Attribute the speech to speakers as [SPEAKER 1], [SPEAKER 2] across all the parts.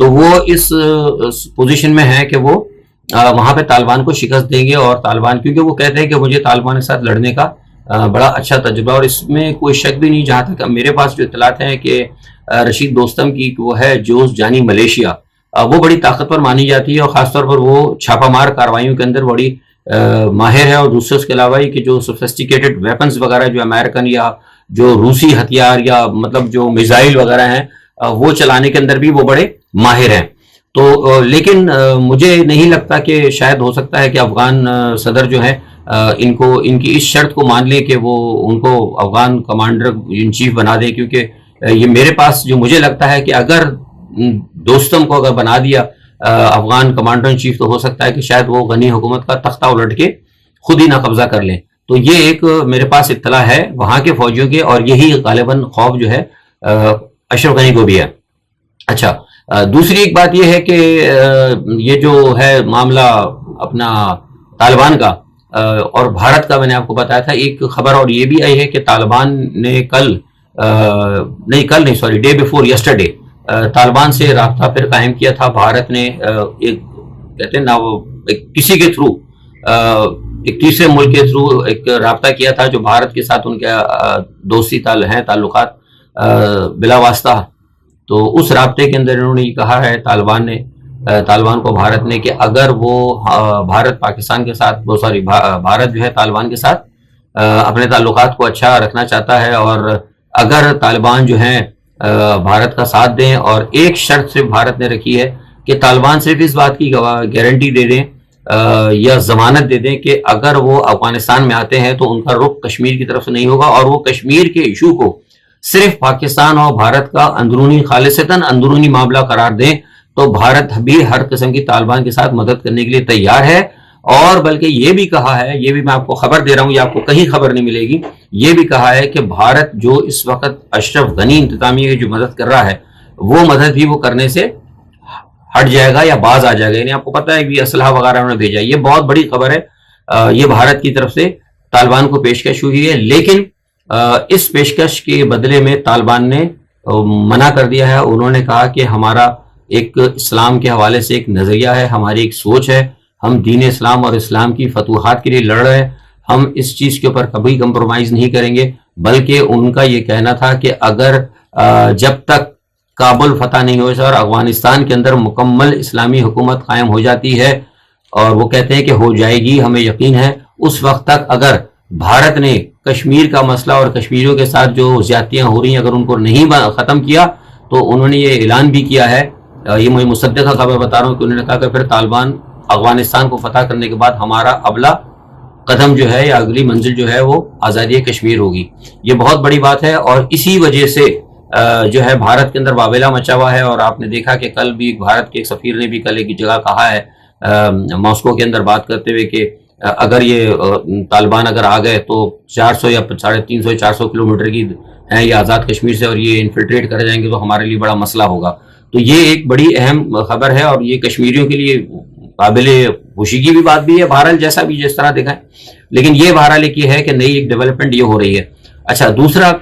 [SPEAKER 1] تو وہ اس پوزیشن میں ہے کہ وہ وہاں پہ طالبان کو شکست دیں گے. اور طالبان, کیونکہ وہ کہتے ہیں کہ مجھے طالبان کے ساتھ لڑنے کا بڑا اچھا تجربہ, اور اس میں کوئی شک بھی نہیں. جہاں تک میرے پاس جو اطلاعات ہیں کہ رشید دوستم کی وہ ہے جوز جانی ملیشیا, وہ بڑی طاقتور مانی جاتی ہے, اور خاص طور پر وہ چھاپا مار کارروائیوں کے اندر بڑی ماہر ہے. اور دوسرے اس کے علاوہ یہ کہ جو سوفسٹیکیٹڈ ویپنز وغیرہ جو امریکن یا جو روسی ہتھیار یا مطلب جو میزائل وغیرہ ہیں وہ چلانے کے اندر بھی وہ بڑے ماہر ہیں. تو لیکن مجھے نہیں لگتا کہ شاید ہو سکتا ہے کہ افغان صدر جو ہے ان کی اس شرط کو مان لیں کہ وہ ان کو افغان کمانڈر ان چیف بنا دیں, کیونکہ یہ میرے پاس جو مجھے لگتا ہے کہ اگر دوستم کو اگر بنا دیا افغان کمانڈر ان چیف, تو ہو سکتا ہے کہ شاید وہ غنی حکومت کا تختہ الٹ کے خود ہی نہ قبضہ کر لیں. تو یہ ایک میرے پاس اطلاع ہے وہاں کے فوجیوں کے, اور یہی غالباً خوف جو ہے اشرف غنی کو بھی ہے. اچھا, دوسری ایک بات یہ ہے کہ یہ جو ہے معاملہ اپنا طالبان کا اور بھارت کا, میں نے آپ کو بتایا تھا ایک خبر اور یہ بھی آئی ہے کہ طالبان نے ڈے بیفور یسٹرڈے طالبان سے رابطہ پھر قائم کیا تھا. بھارت نے ایک کہتے ہیں نا کسی کے تھرو ایک تیسرے ملک کے تھرو ایک رابطہ کیا تھا جو بھارت کے ساتھ ان کے دوستی تعلقات بلا واسطہ. تو اس رابطے کے اندر انہوں نے یہ کہا ہے طالبان کو بھارت نے کہ اگر وہ بھارت پاکستان کے ساتھ بھارت جو ہے طالبان کے ساتھ اپنے تعلقات کو اچھا رکھنا چاہتا ہے, اور اگر طالبان جو ہیں بھارت کا ساتھ دیں, اور ایک شرط صرف بھارت نے رکھی ہے کہ طالبان صرف اس بات کی گارنٹی دے دیں یا ضمانت دے دیں کہ اگر وہ افغانستان میں آتے ہیں تو ان کا رخ کشمیر کی طرف سے نہیں ہوگا, اور وہ کشمیر کے ایشو کو صرف پاکستان اور بھارت کا خالصتاً اندرونی معاملہ قرار دیں, تو بھارت بھی ہر قسم کی طالبان کے ساتھ مدد کرنے کے لیے تیار ہے. اور بلکہ یہ بھی کہا ہے, یہ بھی میں آپ کو خبر دے رہا ہوں, یہ آپ کو کہیں خبر نہیں ملے گی, یہ بھی کہا ہے کہ بھارت جو اس وقت اشرف غنی انتظامیہ کی جو مدد کر رہا ہے وہ مدد بھی وہ کرنے سے ہٹ جائے گا یا باز آ جائے گا. یعنی آپ کو پتا ہے کہ اسلحہ وغیرہ انہوں نے بھیجا. یہ بہت بڑی خبر ہے, یہ بھارت کی طرف سے طالبان کو پیشکش ہوئی ہے, لیکن اس پیشکش کے بدلے میں طالبان نے منع کر دیا ہے. انہوں نے کہا کہ ہمارا ایک اسلام کے حوالے سے ایک نظریہ ہے, ہماری ایک سوچ ہے, ہم دین اسلام اور اسلام کی فتوحات کے لیے لڑ رہے ہیں, ہم اس چیز کے اوپر کبھی کمپرومائز نہیں کریں گے. بلکہ ان کا یہ کہنا تھا کہ اگر جب تک کابل فتح نہیں ہو اور افغانستان کے اندر مکمل اسلامی حکومت قائم ہو جاتی ہے, اور وہ کہتے ہیں کہ ہو جائے گی, ہمیں یقین ہے, اس وقت تک اگر بھارت نے کشمیر کا مسئلہ اور کشمیریوں کے ساتھ جو زیادتیاں ہو رہی ہیں اگر ان کو نہیں ختم کیا, تو انہوں نے یہ اعلان بھی کیا ہے, یہ مجھے مصدقہ خبر بتا رہا ہوں کہ انہوں نے کہا کہ پھر طالبان افغانستان کو فتح کرنے کے بعد ہمارا اگلا قدم جو ہے یا اگلی منزل جو ہے وہ آزادی کشمیر ہوگی. یہ بہت بڑی بات ہے, اور اسی وجہ سے جو ہے بھارت کے اندر واویلا مچا ہوا ہے. اور آپ نے دیکھا کہ کل بھی بھارت کے ایک سفیر نے بھی کل ایک جگہ کہا ہے ماسکو کے اندر بات کرتے ہوئے کہ اگر یہ طالبان اگر آ گئے تو 400 یا 350 400 کلومیٹر کی ہیں یہ آزاد کشمیر سے, اور یہ انفلٹریٹ کر جائیں گے تو ہمارے لیے بڑا مسئلہ ہوگا. تو یہ ایک بڑی اہم خبر ہے, اور یہ کشمیریوں کے لیے قابل خوشی کی بھی بات بھی ہے, بہرحال جیسا بھی جس طرح دکھائیں, لیکن یہ بہرحال ایک یہ ہے کہ نئی ایک ڈیولپمنٹ یہ ہو رہی ہے. اچھا, دوسرا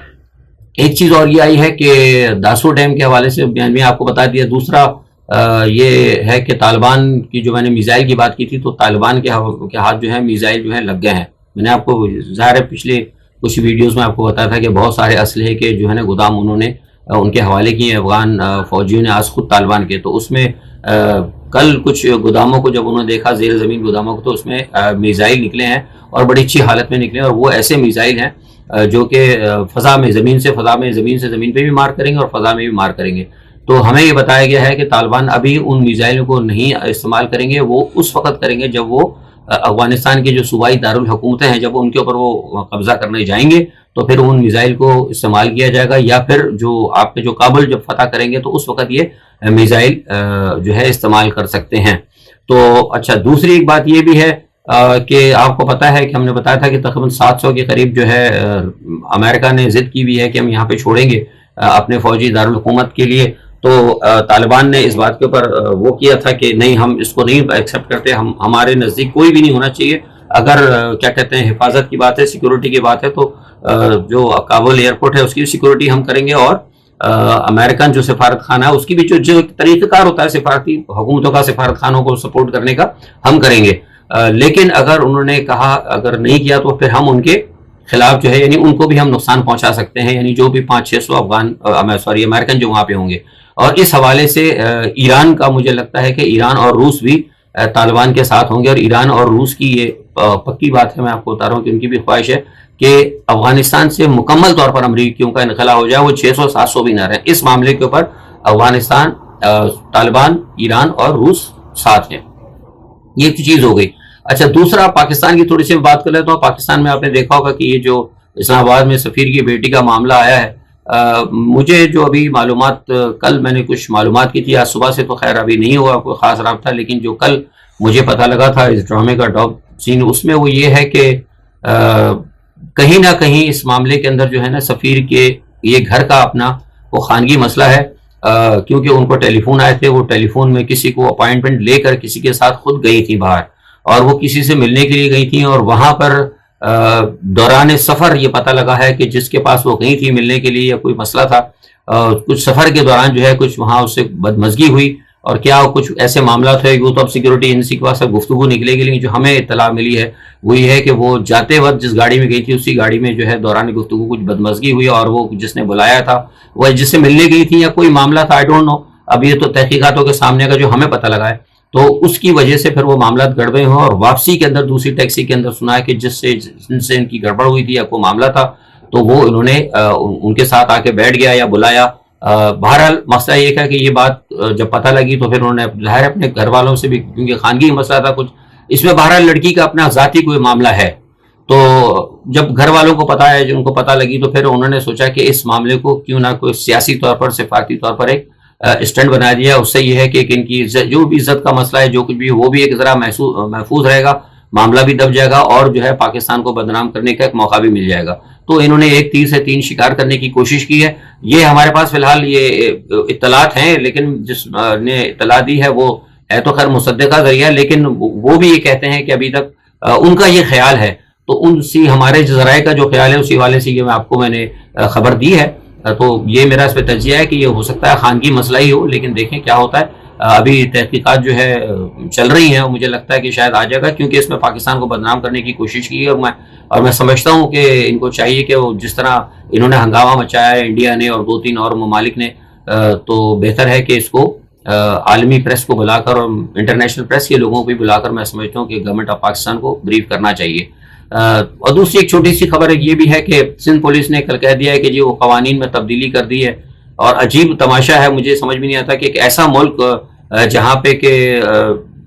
[SPEAKER 1] ایک چیز اور یہ آئی ہے کہ داسو ڈیم کے حوالے سے میں آپ کو بتا دیا. دوسرا یہ ہے کہ طالبان کی جو میں نے میزائل کی بات کی تھی, تو طالبان کے ہاتھ جو ہے میزائل جو ہے لگ گئے ہیں. میں نے آپ کو ظاہر ہے پچھلے کچھ ویڈیوز میں آپ کو بتایا تھا کہ بہت سارے اسلحے کے جو ہے نا گودام انہوں نے ان کے حوالے کیے افغان فوجیوں نے آج خود طالبان کے. تو اس میں کل کچھ گوداموں کو جب انہوں نے دیکھا زیر زمین گوداموں کو, تو اس میں میزائل نکلے ہیں اور بڑی اچھی حالت میں نکلے ہیں, اور وہ ایسے میزائل ہیں جو کہ فضا میں زمین سے زمین پہ بھی مار کریں گے اور فضا میں بھی مار کریں گے. تو ہمیں یہ بتایا گیا ہے کہ طالبان ابھی ان میزائلوں کو نہیں استعمال کریں گے, وہ اس وقت کریں گے جب وہ افغانستان کے جو صوبائی دارالحکومتیں ہیں جب ان کے اوپر وہ قبضہ کرنے جائیں گے تو پھر ان میزائل کو استعمال کیا جائے گا, یا پھر جو آپ کے جو کابل جب فتح کریں گے تو اس وقت یہ میزائل جو ہے استعمال کر سکتے ہیں. تو اچھا, دوسری ایک بات یہ بھی ہے کہ آپ کو پتا ہے کہ ہم نے بتایا تھا کہ تقریباً 700 کے قریب جو ہے امریکہ نے ضد کی بھی ہے کہ ہم یہاں پہ چھوڑیں گے اپنے فوجی دارالحکومت کے لیے. تو طالبان نے اس بات کے اوپر وہ کیا تھا کہ نہیں, ہم اس کو نہیں ایکسیپٹ کرتے, ہمارے نزدیک کوئی بھی نہیں ہونا چاہیے. اگر کیا کہتے ہیں حفاظت کی بات ہے, سیکورٹی کی بات ہے, تو جو کابل ایئرپورٹ ہے اس کی سیکورٹی ہم کریں گے, اور امریکن جو سفارت خانہ ہے اس کی بھی جو طریقہ کار ہوتا ہے سفارتی حکومتوں کا سفارت خانوں کو سپورٹ کرنے کا ہم کریں گے، لیکن اگر انہوں نے کہا اگر نہیں کیا تو پھر ہم ان کے خلاف جو ہے یعنی ان کو بھی ہم نقصان پہنچا سکتے ہیں، یعنی جو بھی 500-600 امریکن جو وہاں پہ ہوں گے. اور اس حوالے سے ایران کا مجھے لگتا ہے کہ ایران اور روس بھی طالبان کے ساتھ ہوں گے، اور ایران اور روس کی یہ پکی بات ہے، میں آپ کو بتا رہا ہوں کہ ان کی بھی خواہش ہے کہ افغانستان سے مکمل طور پر امریکیوں کا انخلا ہو جائے، وہ 600-700 بھی نہ رہیں. اس معاملے کے اوپر افغانستان، طالبان، ایران اور روس ساتھ ہیں. یہ چیز ہو گئی. اچھا، دوسرا پاکستان کی تھوڑی سی بات کر لیتا ہوں. پاکستان میں آپ نے دیکھا ہوگا کہ یہ جو اسلام آباد میں سفیر کی بیٹی کا معاملہ آیا ہے، مجھے جو ابھی معلومات، کل میں نے کچھ معلومات کی تھی، آج صبح سے تو خیر ابھی نہیں ہوا کوئی خاص رابطہ، لیکن جو کل مجھے پتہ لگا تھا اس ڈرامے کا ٹاپ سین، اس میں وہ یہ ہے کہ کہیں نہ کہیں اس معاملے کے اندر جو ہے نا سفیر کے یہ گھر کا اپنا وہ خانگی مسئلہ ہے، کیونکہ ان کو ٹیلی فون آئے تھے، وہ ٹیلی فون میں کسی کو اپائنٹمنٹ لے کر کسی کے ساتھ خود گئی تھی باہر، اور وہ کسی سے ملنے کے لیے گئی تھیں، اور وہاں پر دوران سفر یہ پتہ لگا ہے کہ جس کے پاس وہ گئی تھی ملنے کے لیے یا کوئی مسئلہ تھا، کچھ سفر کے دوران جو ہے کچھ وہاں اس سے بدمزگی ہوئی، اور کیا کچھ ایسے معاملات ہے یوتھ آف سیکورٹی ایجنسی کے پاس گفتگو نکلے گی، لیکن جو ہمیں اطلاع ملی ہے وہ یہ ہے کہ وہ جاتے وقت جس گاڑی میں گئی تھی اسی گاڑی میں جو ہے دوران گفتگو کچھ بدمزگی ہوئی، اور وہ جس نے بلایا تھا وہ جس سے ملنے گئی تھی یا کوئی معاملہ تھا، آئی ڈونٹ نو، اب یہ تو تحقیقاتوں کے سامنے کا جو ہمیں پتہ لگا ہے، تو اس کی وجہ سے پھر وہ معاملات گڑبڑ ہوں، اور واپسی کے اندر دوسری ٹیکسی کے اندر سنا ہے کہ جن سے ان کی گڑبڑ ہوئی تھی یا کوئی معاملہ تھا، تو وہ انہوں نے ان کے ساتھ آ کے بیٹھ گیا یا بلایا. بہرحال مسئلہ یہ ہے کہ یہ بات جب پتہ لگی تو پھر انہوں نے ظاہر اپنے گھر والوں سے بھی، کیونکہ خانگی مسئلہ تھا کچھ اس میں، بہرحال لڑکی کا اپنا ذاتی کوئی معاملہ ہے، تو جب گھر والوں کو پتہ ہے، جو ان کو پتہ لگی، تو پھر انہوں نے سوچا کہ اس معاملے کو کیوں نہ کوئی سیاسی طور پر، سفارتی طور پر ایک اسٹینڈ بنا دیا. اس سے یہ ہے کہ ان کی جو بھی عزت کا مسئلہ ہے، جو کچھ بھی، وہ بھی ایک ذرا محفوظ رہے گا، معاملہ بھی دب جائے گا، اور جو ہے پاکستان کو بدنام کرنے کا ایک موقع بھی مل جائے گا. تو انہوں نے ایک تیر سے تین شکار کرنے کی کوشش کی ہے. یہ ہمارے پاس فی الحال یہ اطلاعات ہیں، لیکن جس نے اطلاع دی ہے وہ ہے تو خیر مصدقہ ذریعہ، لیکن وہ بھی یہ کہتے ہیں کہ ابھی تک ان کا یہ خیال ہے. تو ان سی ہمارے ذرائع کا جو خیال ہے اسی والے سے یہ میں نے خبر دی ہے. تو یہ میرا اس پہ تجزیہ ہے کہ یہ ہو سکتا ہے خانگی مسئلہ ہی ہو، لیکن دیکھیں کیا ہوتا ہے. ابھی تحقیقات جو ہے چل رہی ہیں، اور مجھے لگتا ہے کہ شاید آ جائے گا، کیونکہ اس میں پاکستان کو بدنام کرنے کی کوشش کی ہے، اور میں سمجھتا ہوں کہ ان کو چاہیے کہ وہ جس طرح انہوں نے ہنگامہ مچایا ہے انڈیا نے اور 2-3 اور ممالک نے، تو بہتر ہے کہ اس کو عالمی پریس کو بلا کر اور انٹرنیشنل پریس کے لوگوں کو بھی بلا کر میں سمجھتا ہوں کہ گورنمنٹ آف پاکستان کو بریف کرنا چاہیے. اور دوسری ایک چھوٹی سی خبر یہ بھی ہے کہ سندھ پولیس نے کل کہہ دیا ہے کہ جی وہ قوانین میں تبدیلی کر دی ہے. اور عجیب تماشا ہے، مجھے سمجھ میں نہیں آتا کہ ایک ایسا ملک جہاں پہ کہ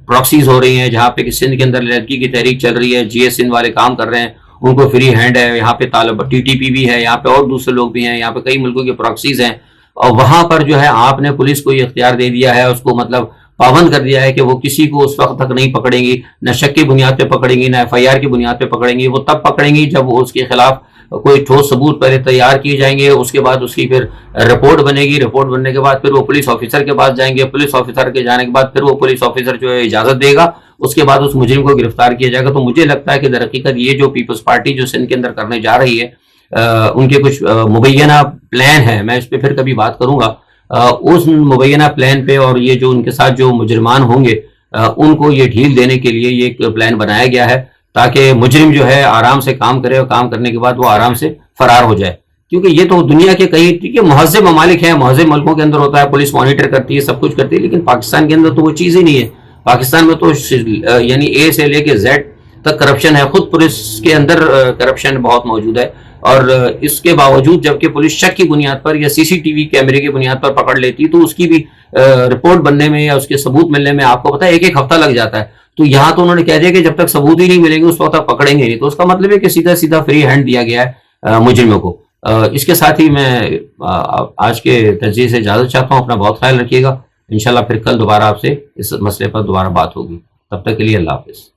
[SPEAKER 1] پراکسیز ہو رہی ہیں، جہاں پہ کہ سندھ کے اندر لڑکی کی تحریک چل رہی ہے، جی ایس سندھ والے کام کر رہے ہیں، ان کو فری ہینڈ ہے، یہاں پہ طالب ٹی ٹی پی بھی ہے، یہاں پہ اور دوسرے لوگ بھی ہیں، یہاں پہ کئی ملکوں کے پراکسیز ہیں، اور وہاں پر جو ہے آپ نے پولیس کو یہ اختیار دے دیا ہے، اس کو مطلب پابند کر دیا ہے کہ وہ کسی کو اس وقت تک نہیں پکڑیں گی، نہ شک کی بنیاد پہ پکڑیں گی، نہ ایف آئی آر کی بنیاد پہ پکڑیں گی. وہ تب پکڑیں گی جب وہ اس کے خلاف کوئی ٹھوس ثبوت پہلے تیار کیے جائیں گے، اس کے بعد اس کی پھر رپورٹ بنے گی، رپورٹ بننے کے بعد پھر وہ پولیس آفیسر کے پاس جائیں گے، پولیس آفیسر کے جانے کے بعد پھر وہ پولیس آفیسر جو ہے اجازت دے گا، اس کے بعد اس مجرم کو گرفتار کیا جائے گا. تو مجھے لگتا ہے کہ در حقیقت یہ جو پیپلز پارٹی جو سندھ کے اندر کرنے جا رہی ہے، ان کے کچھ مبینہ پلان ہے، میں اس پہ پھر کبھی بات کروں گا. اس مبینہ پلان پہ اور یہ جو ان کے ساتھ جو مجرمان ہوں گے ان کو یہ ڈھیل دینے کے لیے یہ ایک پلان بنایا گیا ہے، تاکہ مجرم جو ہے آرام سے کام کرے، اور کام کرنے کے بعد وہ آرام سے فرار ہو جائے. کیونکہ یہ تو دنیا کے کئی مہذب ممالک ہیں، مہذب ملکوں کے اندر ہوتا ہے، پولیس مانیٹر کرتی ہے، سب کچھ کرتی ہے، لیکن پاکستان کے اندر تو وہ چیز ہی نہیں ہے. پاکستان میں تو یعنی اے سے لے کے زیڈ تک کرپشن ہے، خود پولیس کے اندر کرپشن بہت موجود ہے. اور اس کے باوجود جبکہ پولیس شک کی بنیاد پر یا سی سی ٹی وی کیمرے کی بنیاد پر پکڑ لیتی، تو اس کی بھی رپورٹ بننے میں یا اس کے ثبوت ملنے میں آپ کو پتا ہے 1-1 ہفتہ لگ جاتا ہے. تو یہاں تو انہوں نے کہہ دیا کہ جب تک ثبوت ہی نہیں ملیں گے اس وقت تک پکڑیں گے نہیں. تو اس کا مطلب ہے کہ سیدھا سیدھا فری ہینڈ دیا گیا ہے مجرموں کو. اس کے ساتھ ہی میں آج کے تجزیے سے اجازت چاہتا ہوں. اپنا بہت خیال رکھیے گا. انشاءاللہ پھر کل دوبارہ آپ سے اس مسئلے پر دوبارہ بات ہوگی. تب تک کے لیے اللہ حافظ.